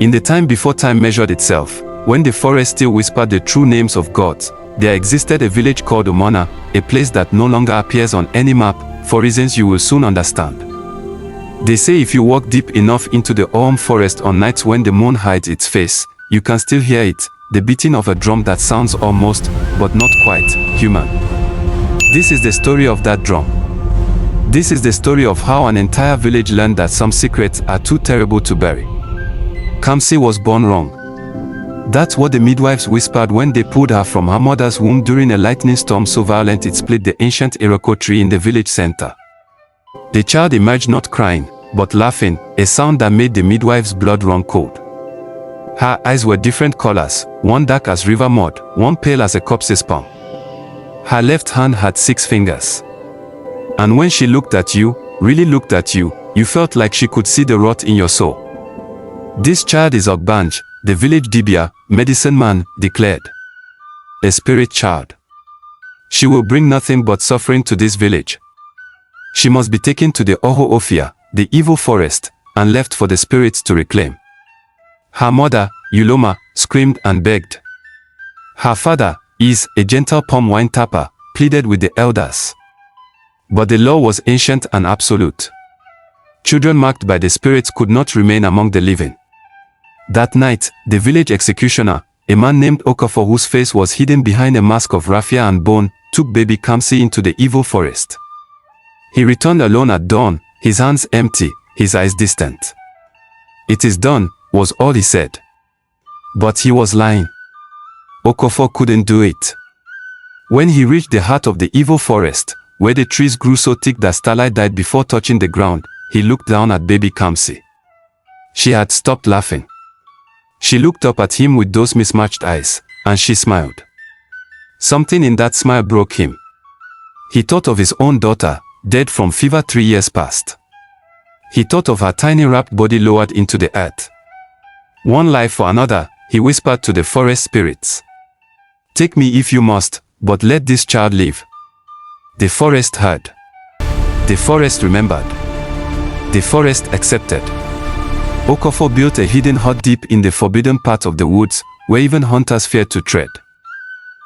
In the time before time measured itself, when the forest still whispered the true names of gods, there existed a village called Omona, a place that no longer appears on any map, for reasons you will soon understand. They say if you walk deep enough into the Oum forest on nights when the moon hides its face, you can still hear it, the beating of a drum that sounds almost, but not quite, human. This is the story of that drum. This is the story of how an entire village learned that some secrets are too terrible to bury. Kamsi was born wrong. That's what the midwives whispered when they pulled her from her mother's womb during a lightning storm so violent it split the ancient Iroko tree in the village center. The child emerged not crying, but laughing, a sound that made the midwife's blood run cold. Her eyes were different colors, one dark as river mud, one pale as a corpse's palm. Her left hand had 6 fingers. And when she looked at you, really looked at you, you felt like she could see the rot in your soul. This child is Ogbanj, the village Dibia, medicine man, declared. A spirit child. She will bring nothing but suffering to this village. She must be taken to the Oho Ofia, the evil forest, and left for the spirits to reclaim. Her mother, Uloma, screamed and begged. Her father, Is, a gentle palm wine tapper, pleaded with the elders. But the law was ancient and absolute. Children marked by the spirits could not remain among the living. That night, the village executioner, a man named Okafor whose face was hidden behind a mask of raffia and bone, took baby Kamsi into the evil forest. He returned alone at dawn, his hands empty, his eyes distant. "It is done," was all he said. But he was lying. Okafor couldn't do it. When he reached the heart of the evil forest, where the trees grew so thick that starlight died before touching the ground, he looked down at baby Kamsi. She had stopped laughing. She looked up at him with those mismatched eyes, and she smiled. Something in that smile broke him. He thought of his own daughter, dead from fever 3 years past. He thought of her tiny wrapped body lowered into the earth. One life for another, he whispered to the forest spirits. "Take me if you must, but let this child live." The forest heard. The forest remembered. The forest accepted. Okafor built a hidden hut deep in the forbidden part of the woods, where even hunters feared to tread.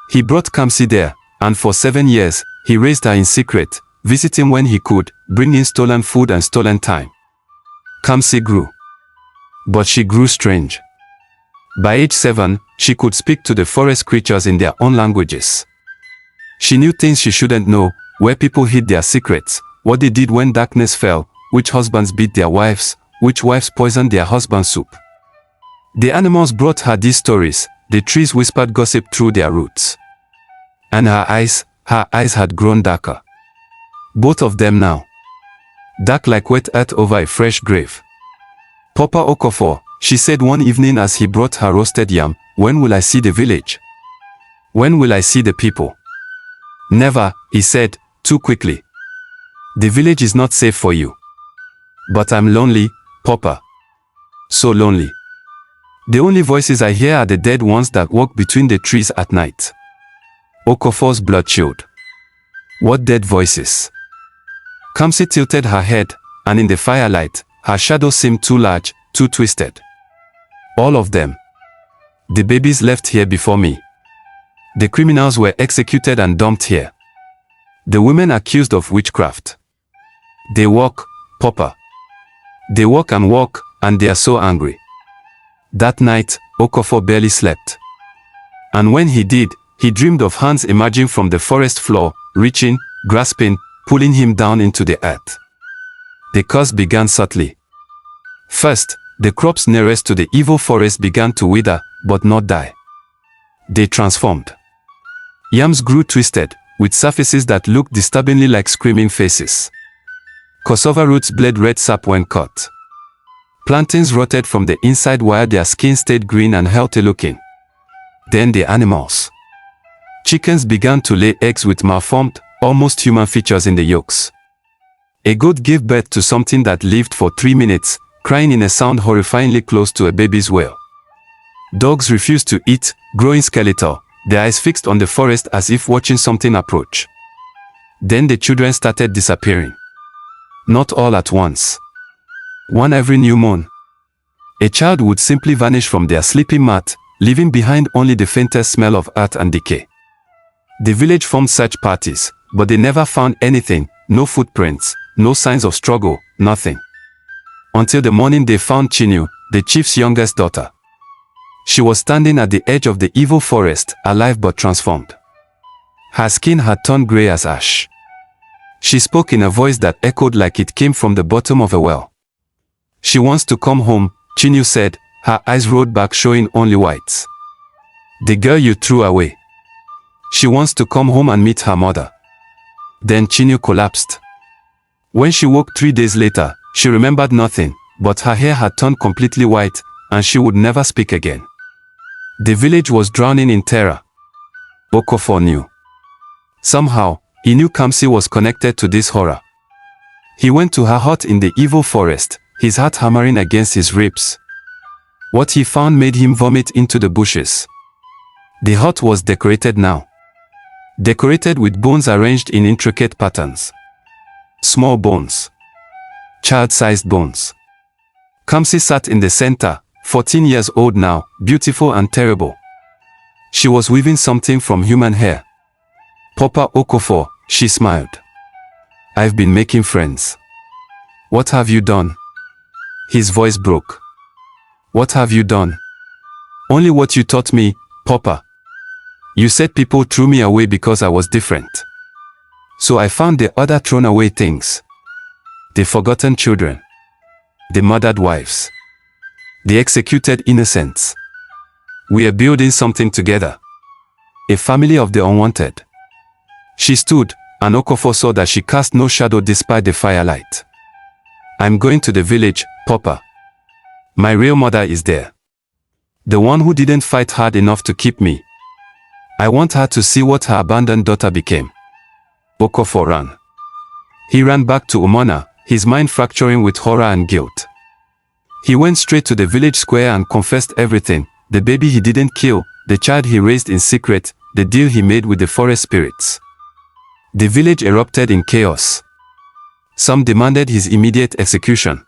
He brought Kamsi there, and for 7 years, he raised her in secret, visiting when he could, bringing stolen food and stolen time. Kamsi grew. But she grew strange. By age 7, she could speak to the forest creatures in their own languages. She knew things she shouldn't know, where people hid their secrets, what they did when darkness fell, which husbands beat their wives, which wives poisoned their husband's soup. The animals brought her these stories, the trees whispered gossip through their roots. And her eyes had grown darker. Both of them now. Dark like wet earth over a fresh grave. "Papa Okafor," she said one evening as he brought her roasted yam, "when will I see the village? When will I see the people?" "Never," he said, too quickly. "The village is not safe for you." "But I'm lonely, Papa. So lonely. The only voices I hear are the dead ones that walk between the trees at night." Okafor's blood chilled. "What dead voices?" Kamsi tilted her head, and in the firelight, her shadow seemed too large, too twisted. "All of them. The babies left here before me. The criminals were executed and dumped here. The women accused of witchcraft. They walk, Papa. They walk, and they are so angry." That night, Okafor barely slept. And when he did, he dreamed of hands emerging from the forest floor, reaching, grasping, pulling him down into the earth. The curse began subtly. First, the crops nearest to the evil forest began to wither, but not die. They transformed. Yams grew twisted, with surfaces that looked disturbingly like screaming faces. Cassava roots bled red sap when cut. Plantains rotted from the inside while their skin stayed green and healthy looking. Then the animals. Chickens began to lay eggs with malformed, almost human features in the yolks. A goat gave birth to something that lived for 3 minutes, crying in a sound horrifyingly close to a baby's wail. Dogs refused to eat, growing skeletal, their eyes fixed on the forest as if watching something approach. Then the children started disappearing. Not all at once. One every new moon. A child would simply vanish from their sleeping mat, leaving behind only the faintest smell of earth and decay. The village formed search parties, but they never found anything, no footprints, no signs of struggle, nothing. Until the morning they found Chinua, the chief's youngest daughter. She was standing at the edge of the evil forest, alive but transformed. Her skin had turned grey as ash. She spoke in a voice that echoed like it came from the bottom of a well. She wants to come home, Chinua said, her eyes rolled back showing only whites. The girl you threw away. She wants to come home and meet her mother. Then Chinua collapsed. When she woke 3 days later, she remembered nothing, but her hair had turned completely white, and she would never speak again. The village was drowning in terror. Okofor knew. Somehow, he knew Kamsi was connected to this horror. He went to her hut in the evil forest, his heart hammering against his ribs. What he found made him vomit into the bushes. The hut was decorated now. Decorated with bones arranged in intricate patterns. Small bones. Child-sized bones. Kamsi sat in the center, 14 years old now, beautiful and terrible. She was weaving something from human hair. Papa Okofor, she smiled. I've been making friends. What have you done? His voice broke. What have you done? Only what you taught me, Papa. You said people threw me away because I was different. So I found the other thrown away things. The forgotten children. The murdered wives. The executed innocents. We are building something together. A family of the unwanted. She stood, and Okofor saw that she cast no shadow despite the firelight. I'm going to the village, Papa. My real mother is there. The one who didn't fight hard enough to keep me. I want her to see what her abandoned daughter became. Okofor ran. He ran back to Umona, his mind fracturing with horror and guilt. He went straight to the village square and confessed everything, the baby he didn't kill, the child he raised in secret, the deal he made with the forest spirits. The village erupted in chaos. Some demanded his immediate execution.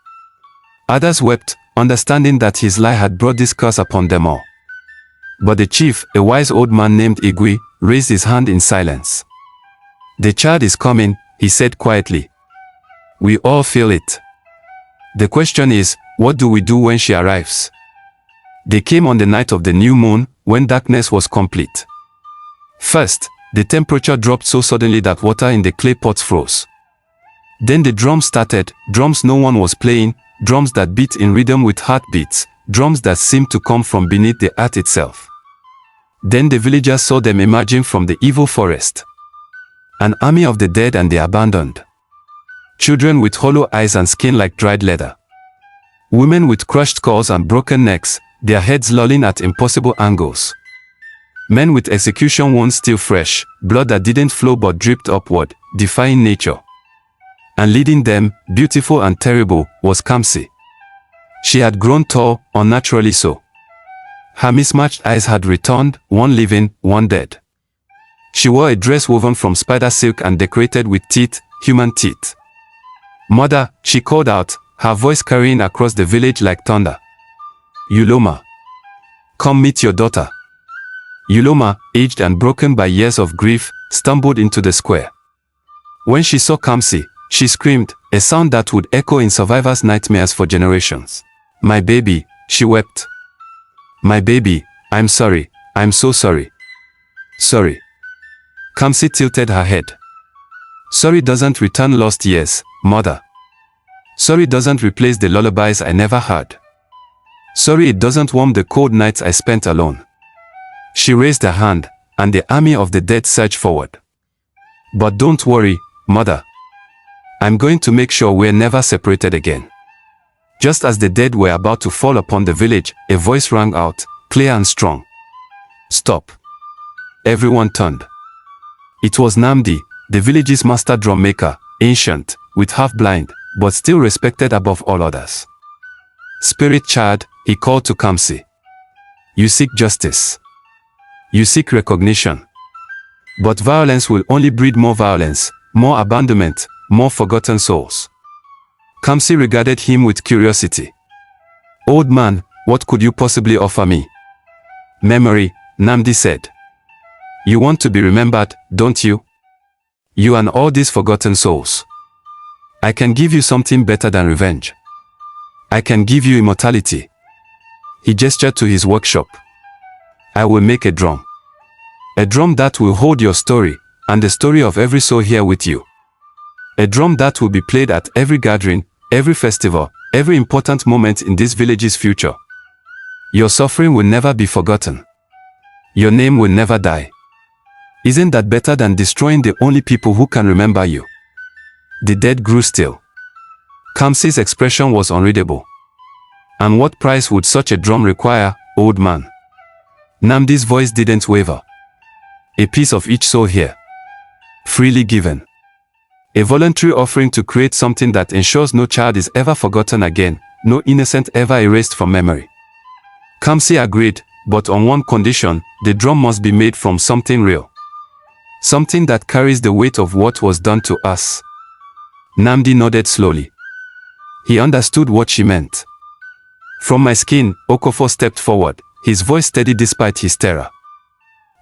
Others wept, understanding that his lie had brought this curse upon them all. But the chief, a wise old man named Igwe, raised his hand in silence. The child is coming, he said quietly. We all feel it. The question is, what do we do when she arrives? They came on the night of the new moon, when darkness was complete. First, the temperature dropped so suddenly that water in the clay pots froze. Then the drums started, drums no one was playing, drums that beat in rhythm with heartbeats, drums that seemed to come from beneath the earth itself. Then the villagers saw them emerging from the evil forest. An army of the dead and the abandoned. Children with hollow eyes and skin like dried leather. Women with crushed skulls and broken necks, their heads lolling at impossible angles. Men with execution wounds still fresh, blood that didn't flow but dripped upward, defying nature. And leading them, beautiful and terrible, was Kamsi. She had grown tall, unnaturally so. Her mismatched eyes had returned, one living, one dead. She wore a dress woven from spider silk and decorated with teeth, human teeth. Mother, she called out, her voice carrying across the village like thunder. Uloma. Come meet your daughter. Uloma, aged and broken by years of grief, stumbled into the square. When she saw Kamsi, she screamed, a sound that would echo in survivors' nightmares for generations. My baby, she wept. My baby, I'm sorry, I'm so sorry. Sorry. Kamsi tilted her head. Sorry doesn't return lost years, mother. Sorry doesn't replace the lullabies I never heard. Sorry it doesn't warm the cold nights I spent alone. She raised her hand, and the army of the dead surged forward. But don't worry, mother. I'm going to make sure we're never separated again. Just as the dead were about to fall upon the village, a voice rang out, clear and strong. Stop. Everyone turned. It was Namdi, the village's master drum maker, ancient, with half-blind, but still respected above all others. Spirit child, he called to Kamsi. You seek justice. You seek recognition. But violence will only breed more violence, more abandonment, more forgotten souls. Kamsi regarded him with curiosity. Old man, what could you possibly offer me? Memory, Namdi said. You want to be remembered, don't you? You and all these forgotten souls. I can give you something better than revenge. I can give you immortality. He gestured to his workshop. I will make a drum. A drum that will hold your story, and the story of every soul here with you. A drum that will be played at every gathering, every festival, every important moment in this village's future. Your suffering will never be forgotten. Your name will never die. Isn't that better than destroying the only people who can remember you? The dead grew still. Kamsi's expression was unreadable. And what price would such a drum require, old man? Namdi's voice didn't waver. A piece of each soul here. Freely given. A voluntary offering to create something that ensures no child is ever forgotten again, no innocent ever erased from memory. Kamsi agreed, but on one condition: the drum must be made from something real. Something that carries the weight of what was done to us. Namdi nodded slowly. He understood what she meant. From my skin, Okofo stepped forward, his voice steady despite his terror.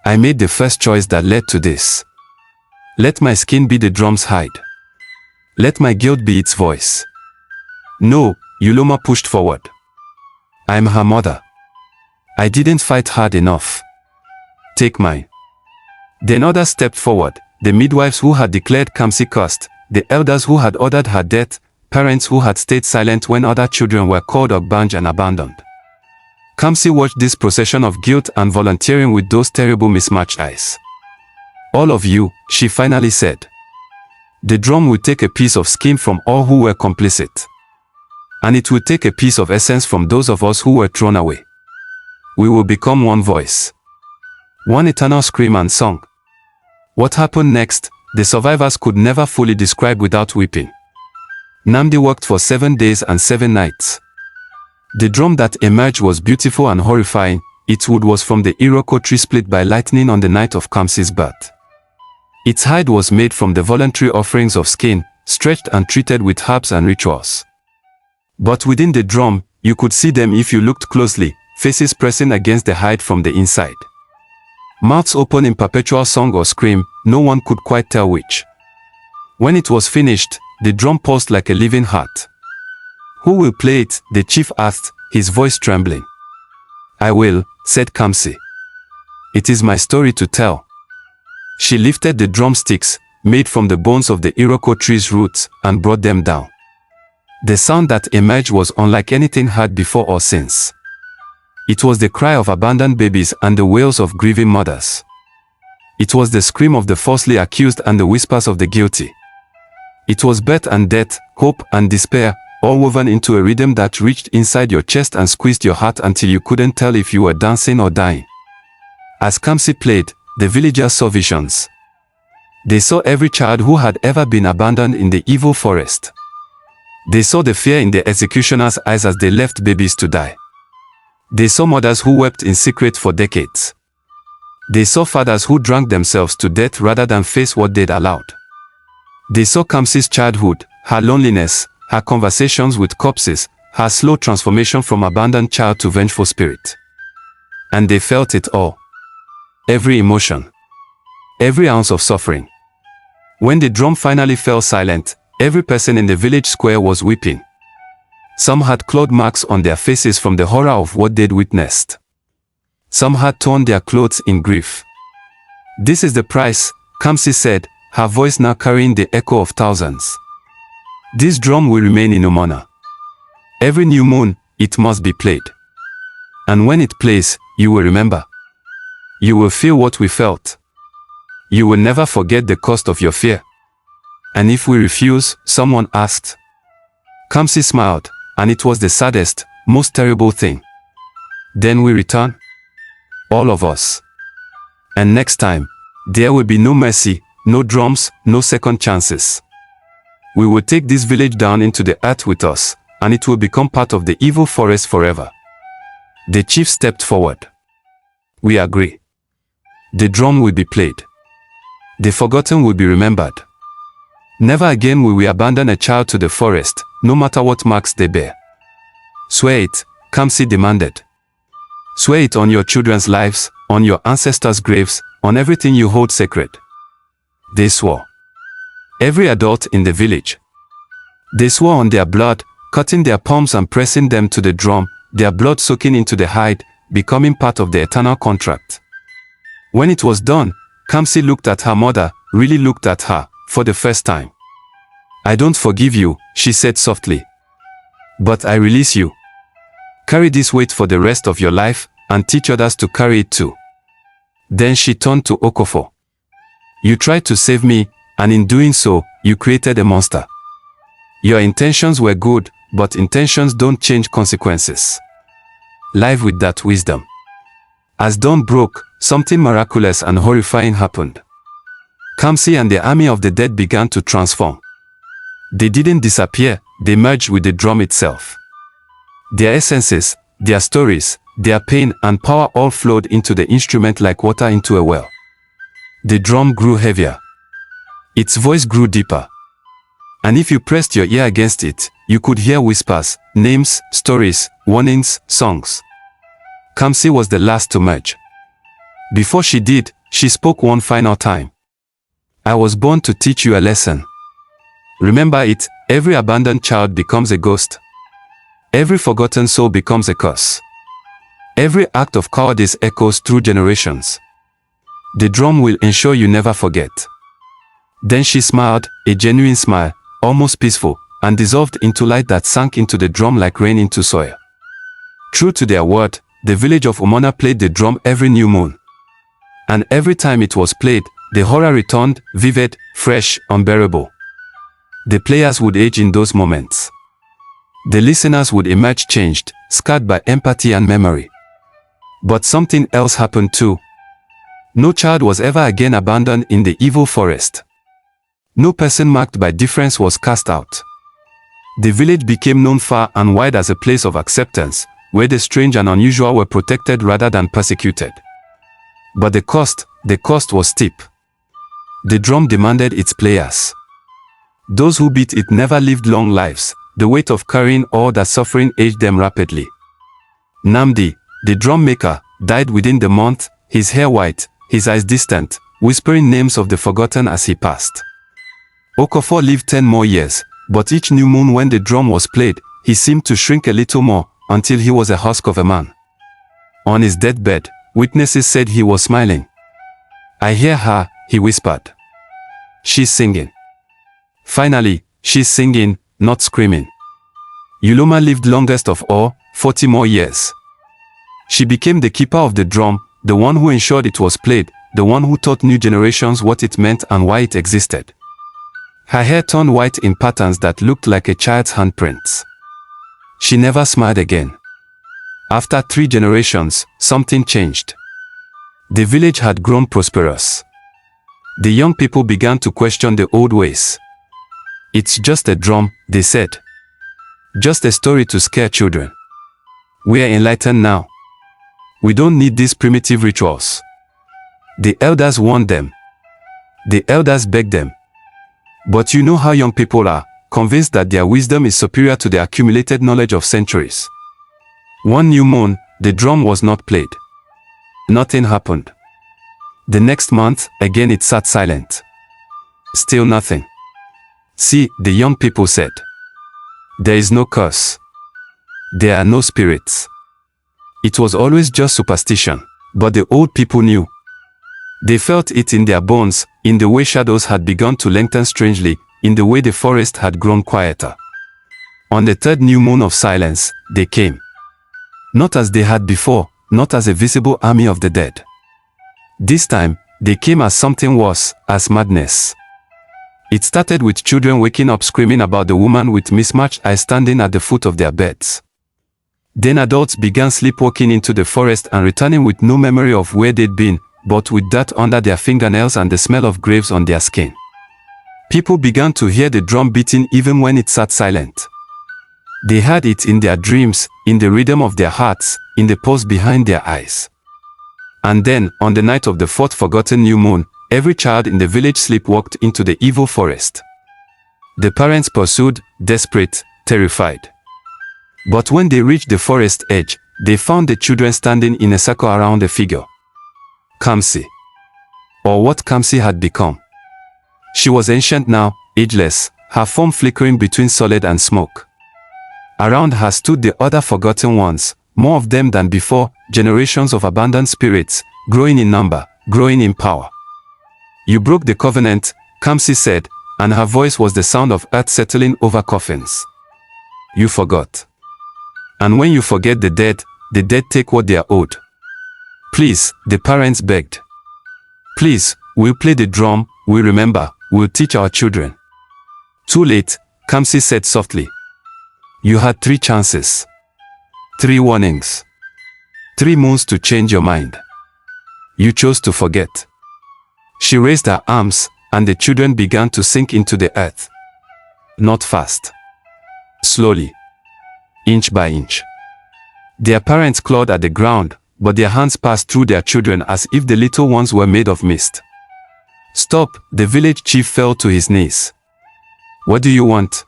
I made the first choice that led to this. Let my skin be the drum's hide. Let my guilt be its voice. No, Yuloma pushed forward. I'm her mother. I didn't fight hard enough. Take mine. Then others stepped forward, the midwives who had declared Kamsi cursed, the elders who had ordered her death, parents who had stayed silent when other children were called Ogbanj and abandoned. Kamsi watched this procession of guilt and volunteering with those terrible mismatched eyes. All of you, she finally said. The drum will take a piece of skin from all who were complicit. And it will take a piece of essence from those of us who were thrown away. We will become one voice. One eternal scream and song. What happened next, the survivors could never fully describe without weeping. Namdi worked for 7 days and 7 nights. The drum that emerged was beautiful and horrifying. Its wood was from the Iroko tree split by lightning on the night of Kamsi's birth. Its hide was made from the voluntary offerings of skin, stretched and treated with herbs and rituals. But within the drum, you could see them if you looked closely, faces pressing against the hide from the inside. Mouths open in perpetual song or scream, no one could quite tell which. When it was finished, the drum pulsed like a living heart. Who will play it? The chief asked, his voice trembling. I will, said Kamsi. It is my story to tell. She lifted the drumsticks, made from the bones of the Iroko tree's roots, and brought them down. The sound that emerged was unlike anything heard before or since. It was the cry of abandoned babies and the wails of grieving mothers. It was the scream of the falsely accused and the whispers of the guilty. It was birth and death, hope and despair, all woven into a rhythm that reached inside your chest and squeezed your heart until you couldn't tell if you were dancing or dying. As Kamsi played, the villagers saw visions. They saw every child who had ever been abandoned in the evil forest. They saw the fear in the executioner's eyes as they left babies to die. They saw mothers who wept in secret for decades. They saw fathers who drank themselves to death rather than face what they'd allowed. They saw Kamsi's childhood, her loneliness, her conversations with corpses, her slow transformation from abandoned child to vengeful spirit. And they felt it all. Every emotion. Every ounce of suffering. When the drum finally fell silent, every person in the village square was weeping. Some had clawed marks on their faces from the horror of what they'd witnessed. Some had torn their clothes in grief. This is the price, Kamsi said, her voice now carrying the echo of thousands. This drum will remain in Umona. Every new moon, it must be played. And when it plays, you will remember. You will feel what we felt. You will never forget the cost of your fear. And if we refuse, someone asked. Kamsi smiled, and it was the saddest, most terrible thing. Then we return. All of us. And next time, there will be no mercy, no drums, no second chances. We will take this village down into the earth with us, and it will become part of the evil forest forever. The chief stepped forward. We agree. The drum will be played. The forgotten will be remembered. Never again will we abandon a child to the forest, no matter what marks they bear. Swear it, Kamsi demanded. Swear it on your children's lives, on your ancestors' graves, on everything you hold sacred. They swore. Every adult in the village. They swore on their blood, cutting their palms and pressing them to the drum, their blood soaking into the hide, becoming part of the eternal contract. When it was done, Kamsi looked at her mother, really looked at her, for the first time. I don't forgive you, she said softly. But I release you. Carry this weight for the rest of your life, and teach others to carry it too. Then she turned to Okofo. You tried to save me, and in doing so, you created a monster. Your intentions were good, but intentions don't change consequences. Live with that wisdom. As dawn broke, something miraculous and horrifying happened. Kamsi and the army of the dead began to transform. They didn't disappear, they merged with the drum itself. Their essences, their stories, their pain and power all flowed into the instrument like water into a well. The drum grew heavier. Its voice grew deeper. And if you pressed your ear against it, you could hear whispers, names, stories, warnings, songs. Kamsi was the last to merge. Before she did, she spoke one final time. I was born to teach you a lesson. Remember it, every abandoned child becomes a ghost. Every forgotten soul becomes a curse. Every act of cowardice echoes through generations. The drum will ensure you never forget. Then she smiled, a genuine smile, almost peaceful, and dissolved into light that sank into the drum like rain into soil. True to their word, the village of Omona played the drum every new moon. And every time it was played, the horror returned, vivid, fresh, unbearable. The players would age in those moments. The listeners would emerge changed, scarred by empathy and memory. But something else happened too. No child was ever again abandoned in the evil forest. No person marked by difference was cast out. The village became known far and wide as a place of acceptance, where the strange and unusual were protected rather than persecuted. But the cost was steep. The drum demanded its players. Those who beat it never lived long lives, the weight of carrying all that suffering aged them rapidly. Namdi, the drum maker, died within the month, his hair white, his eyes distant, whispering names of the forgotten as he passed. Okafor lived 10 more years, but each new moon when the drum was played, he seemed to shrink a little more, until he was a husk of a man. On his deathbed, witnesses said he was smiling. I hear her, he whispered. She's singing. Finally, she's singing, not screaming. Uloma lived longest of all, 40 more years. She became the keeper of the drum, the one who ensured it was played, the one who taught new generations what it meant and why it existed. Her hair turned white in patterns that looked like a child's handprints. She never smiled again. After 3 generations, something changed. The village had grown prosperous. The young people began to question the old ways. It's just a drum, they said. Just a story to scare children. We are enlightened now. We don't need these primitive rituals. The elders warned them. The elders begged them. But you know how young people are, convinced that their wisdom is superior to the accumulated knowledge of centuries. One new moon, the drum was not played. Nothing happened. The next month, again it sat silent. Still nothing. See, the young people said. There is no curse. There are no spirits. It was always just superstition, but the old people knew. They felt it in their bones, in the way shadows had begun to lengthen strangely, in the way the forest had grown quieter. On the 3rd new moon of silence, they came. Not as they had before, not as a visible army of the dead. This time, they came as something worse, as madness. It started with children waking up screaming about the woman with mismatched eyes standing at the foot of their beds. Then adults began sleepwalking into the forest and returning with no memory of where they'd been, but with dirt under their fingernails and the smell of graves on their skin. People began to hear the drum beating even when it sat silent. They heard it in their dreams, in the rhythm of their hearts, in the pulse behind their eyes. And then, on the night of the 4th forgotten new moon, every child in the village sleepwalked into the evil forest. The parents pursued, desperate, terrified. But when they reached the forest edge, they found the children standing in a circle around a figure. Kamsi. Or what Kamsi had become. She was ancient now, ageless, her form flickering between solid and smoke. Around her stood the other forgotten ones, more of them than before, generations of abandoned spirits, growing in number, growing in power. You broke the covenant, Kamsi said, and her voice was the sound of earth settling over coffins. You forgot. And when you forget the dead take what they are owed. Please, the parents begged. Please, we'll play the drum, we'll remember, we'll teach our children. Too late, Kamsi said softly. You had 3 chances. 3 warnings. 3 moons to change your mind. You chose to forget. She raised her arms, and the children began to sink into the earth. Not fast. Slowly. Inch by inch. Their parents clawed at the ground, but their hands passed through their children as if the little ones were made of mist. Stop, the village chief fell to his knees. What do you want?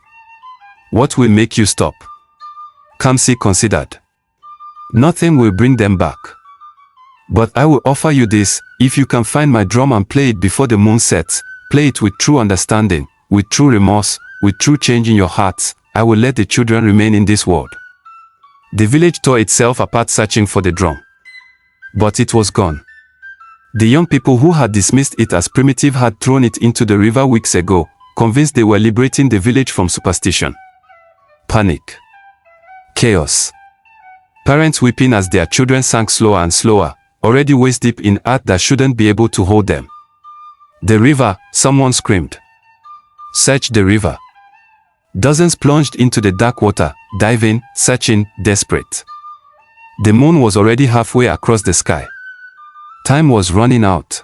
What will make you stop? Kamsi considered. Nothing will bring them back. But I will offer you this, if you can find my drum and play it before the moon sets, play it with true understanding, with true remorse, with true change in your hearts, I will let the children remain in this world. The village tore itself apart searching for the drum. But it was gone. The young people who had dismissed it as primitive had thrown it into the river weeks ago, convinced they were liberating the village from superstition. Panic. Chaos. Parents weeping as their children sank slower and slower, already waist deep in earth that shouldn't be able to hold them. The river, someone screamed. Search the river. Dozens plunged into the dark water, diving, searching, desperate. The moon was already halfway across the sky. Time was running out.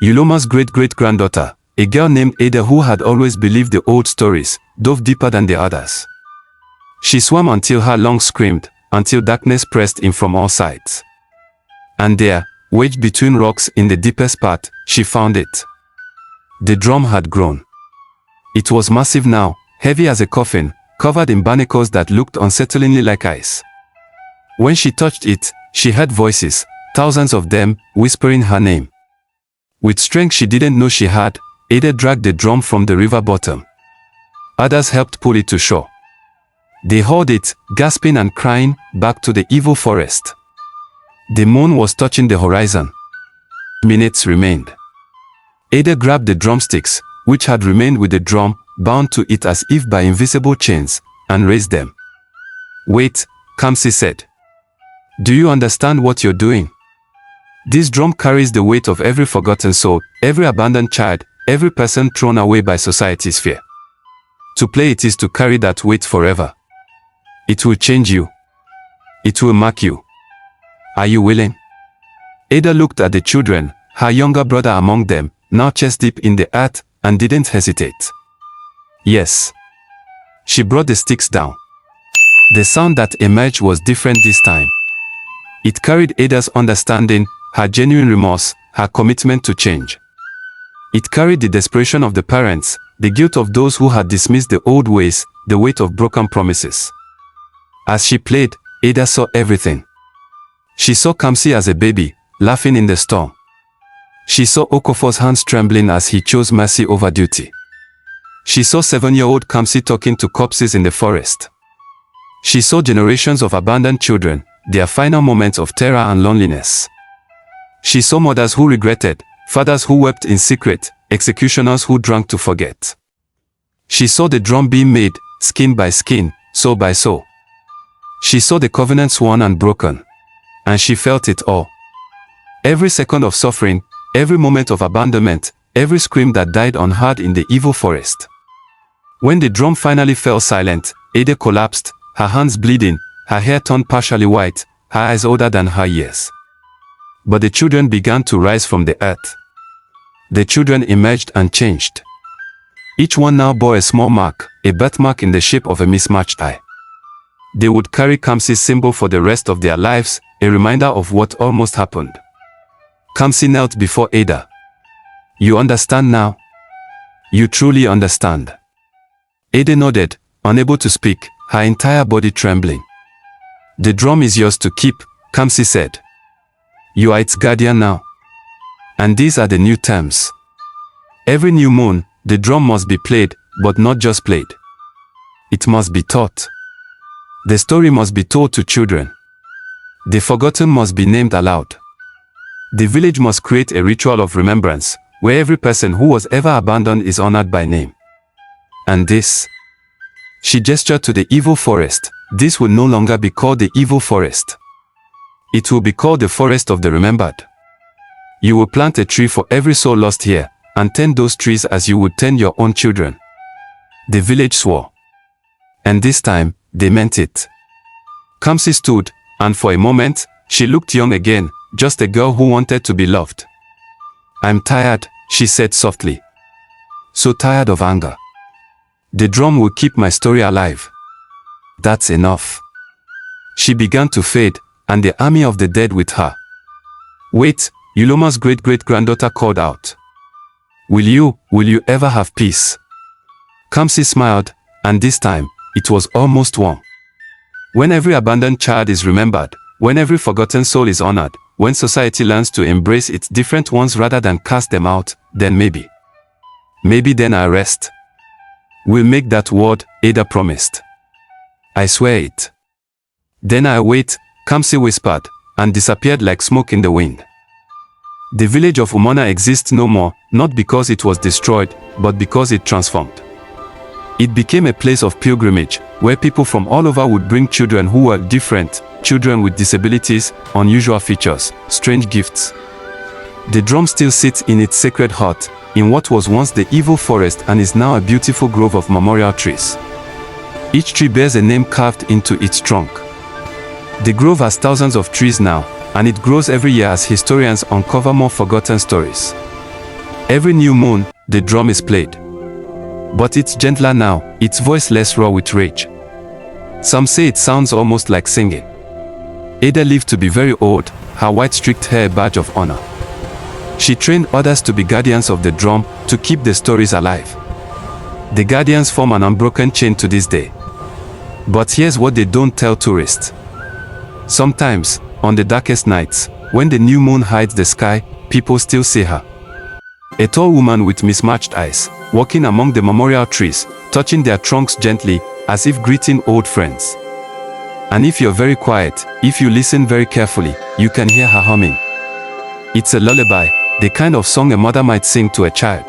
Uloma's great-great-granddaughter, a girl named Ada who had always believed the old stories, dove deeper than the others. She swam until her lungs screamed, until darkness pressed in from all sides. And there, wedged between rocks in the deepest part, she found it. The drum had grown. It was massive now, heavy as a coffin, covered in barnacles that looked unsettlingly like ice. When she touched it, she heard voices, thousands of them, whispering her name. With strength she didn't know she had, Ada dragged the drum from the river bottom. Others helped pull it to shore. They hauled it, gasping and crying, back to the evil forest. The moon was touching the horizon. Minutes remained. Ada grabbed the drumsticks, which had remained with the drum, bound to it as if by invisible chains, and raised them. Wait, Kamsi said. Do you understand what you're doing? This drum carries the weight of every forgotten soul, every abandoned child, every person thrown away by society's fear. To play it is to carry that weight forever. It will change you. It will mark you. Are you willing? Ada looked at the children, her younger brother among them, now chest deep in the earth, and didn't hesitate. Yes. She brought the sticks down. The sound that emerged was different this time. It carried Ada's understanding, her genuine remorse, her commitment to change. It carried the desperation of the parents, the guilt of those who had dismissed the old ways, the weight of broken promises. As she played, Ada saw everything. She saw Kamsi as a baby, laughing in the storm. She saw Okofor's hands trembling as he chose mercy over duty. She saw 7-year-old Kamsi talking to corpses in the forest. She saw generations of abandoned children, their final moments of terror and loneliness. She saw mothers who regretted, fathers who wept in secret, executioners who drank to forget. She saw the drum being made, skin by skin, soul by soul. She saw the covenant sworn and broken. And she felt it all. Every second of suffering, every moment of abandonment, every scream that died unheard in the evil forest. When the drum finally fell silent, Ada collapsed, her hands bleeding, her hair turned partially white, her eyes older than her years. But the children began to rise from the earth. The children emerged and changed. Each one now bore a small mark, a birthmark in the shape of a mismatched eye. They would carry Kamsi's symbol for the rest of their lives, a reminder of what almost happened. Kamsi knelt before Ada. You understand now? You truly understand. Ada nodded, unable to speak, her entire body trembling. "The drum is yours to keep," Kamsi said. "You are its guardian now. And these are the new terms. Every new moon, the drum must be played, but not just played. It must be taught. The story must be told to children. The forgotten must be named aloud. The village must create a ritual of remembrance, where every person who was ever abandoned is honored by name. And this," she gestured to the evil forest, "this will no longer be called the evil forest. It will be called the forest of the remembered. You will plant a tree for every soul lost here, and tend those trees as you would tend your own children." The village swore. And this time, they meant it. Kamsi stood, and for a moment, she looked young again, just a girl who wanted to be loved. "I'm tired," she said softly. "So tired of anger. The drum will keep my story alive. That's enough." She began to fade, and the army of the dead with her. "Wait," Uloma's great-great-granddaughter called out. Will you ever have peace?" Kamsi smiled, and this time, it was almost warm. When every abandoned child is remembered, when every forgotten soul is honored, when society learns to embrace its different ones rather than cast them out, then maybe then I rest. We'll make that word, Ada promised. "I swear it." "Then I wait," Kamsi whispered, and disappeared like smoke in the wind. The village of Umona exists no more, not because it was destroyed, but because it transformed. It became a place of pilgrimage, where people from all over would bring children who were different, children with disabilities, unusual features, strange gifts. The drum still sits in its sacred heart, in what was once the evil forest and is now a beautiful grove of memorial trees. Each tree bears a name carved into its trunk. The grove has thousands of trees now, and it grows every year as historians uncover more forgotten stories. Every new moon, the drum is played. But it's gentler now, its voice less raw with rage. Some say it sounds almost like singing. Ada lived to be very old, her white streaked hair a badge of honor. She trained others to be guardians of the drum, to keep the stories alive. The guardians form an unbroken chain to this day. But here's what they don't tell tourists. Sometimes, on the darkest nights, when the new moon hides the sky, people still see her. A tall woman with mismatched eyes, walking among the memorial trees, touching their trunks gently, as if greeting old friends. And if you're very quiet, if you listen very carefully, you can hear her humming. It's a lullaby, the kind of song a mother might sing to a child.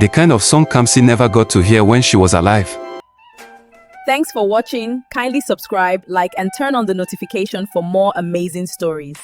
The kind of song Kamsi never got to hear when she was alive. Thanks for watching. Kindly subscribe, like, and turn on the notification for more amazing stories.